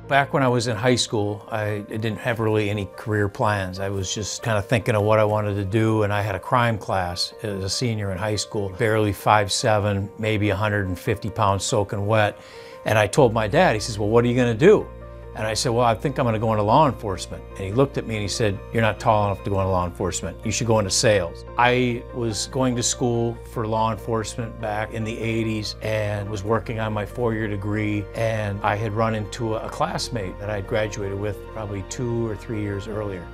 Back when I was in high school, I didn't have really any career plans. I was just kind of thinking of what I wanted to do, and I had a crime class as a senior in high school, barely 5'7", maybe 150 pounds soaking wet. And I told my dad, he says, well, what are you going to do? And I said, well, I think I'm going to go into law enforcement. And he looked at me and he said, you're not tall enough to go into law enforcement. You should go into sales. I was going to school for law enforcement back in the 80s and was working on my 4-year degree. And I had run into a classmate that I had graduated with probably 2 or 3 years earlier.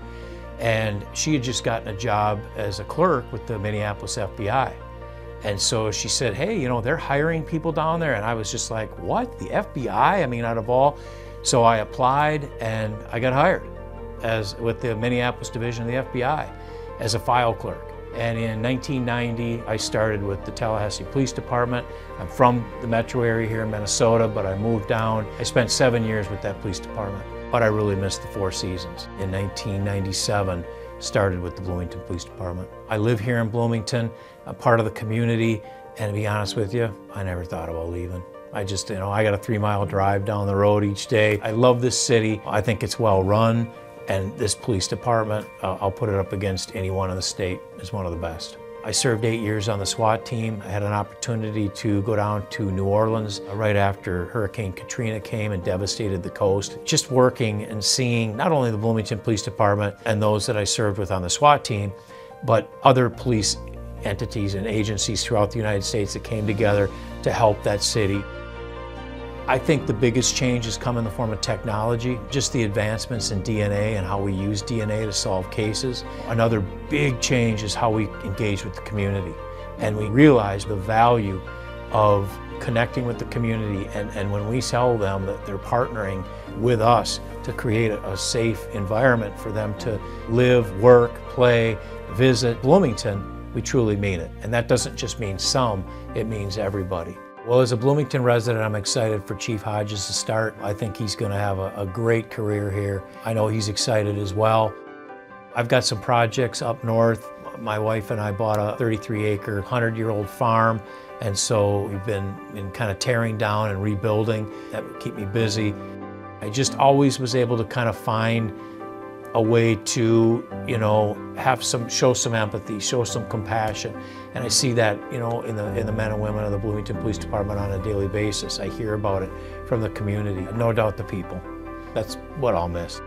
And she had just gotten a job as a clerk with the Minneapolis FBI. And so she said, hey, you know, they're hiring people down there. And I was just like, what? The FBI? I mean, out of all. So I applied and I got hired with the Minneapolis division of the FBI as a file clerk. And in 1990, I started with the Tallahassee Police Department. I'm from the metro area here in Minnesota, but I moved down. I spent 7 years with that police department, but I really missed the 4 seasons. In 1997, started with the Bloomington Police Department. I live here in Bloomington, I'm part of the community, and to be honest with you, I never thought about leaving. I just, you know, I got a 3-mile drive down the road each day. I love this city. I think it's well run, and this police department, I'll put it up against anyone in the state, is one of the best. I served 8 years on the SWAT team. I had an opportunity to go down to New Orleans right after Hurricane Katrina came and devastated the coast. Just working and seeing not only the Bloomington Police Department and those that I served with on the SWAT team, but other police entities and agencies throughout the United States that came together to help that city. I think the biggest change has come in the form of technology, just the advancements in DNA and how we use DNA to solve cases. Another big change is how we engage with the community. And we realize the value of connecting with the community, and when we tell them that they're partnering with us to create a safe environment for them to live, work, play, visit Bloomington, we truly mean it. And that doesn't just mean some, it means everybody. Well, as a Bloomington resident, I'm excited for Chief Hodges to start. I think he's going to have a great career here. I know he's excited as well. I've got some projects up north. My wife and I bought a 33-acre, 100-year-old farm, and so we've been kind of tearing down and rebuilding. That would keep me busy. I just always was able to kind of find a way to, you know, show some empathy, show some compassion. And I see that, you know, in the men and women of the Bloomington Police Department on a daily basis. I hear about it from the community. No doubt the people. That's what I'll miss.